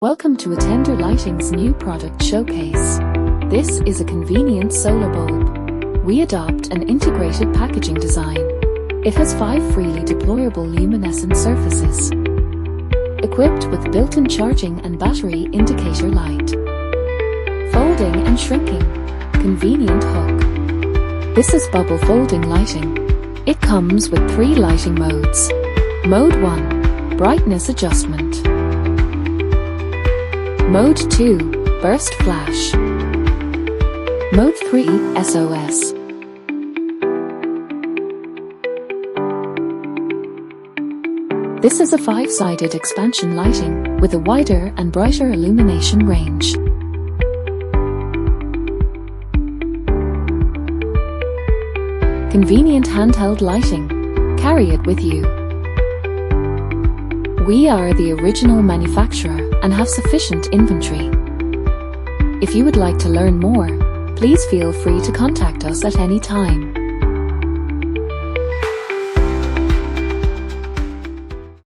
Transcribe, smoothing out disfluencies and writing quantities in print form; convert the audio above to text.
Welcome to Etenda Lighting's new product showcase. This is a convenient solar bulb. We adopt an integrated packaging design. It has 5 freely deployable luminescent surfaces, equipped with built-in charging and battery indicator light. Folding and shrinking. Convenient hook. This is bubble folding lighting. It comes with 3 lighting modes. Mode 1. Brightness adjustment. Mode 2. Burst flash. Mode 3. SOS. This is a 5-sided expansion lighting with a wider and brighter illumination range. Convenient handheld lighting. Carry it with you. We are the original manufacturer and have sufficient inventory. If you would like to learn more, please feel free to contact us at any time.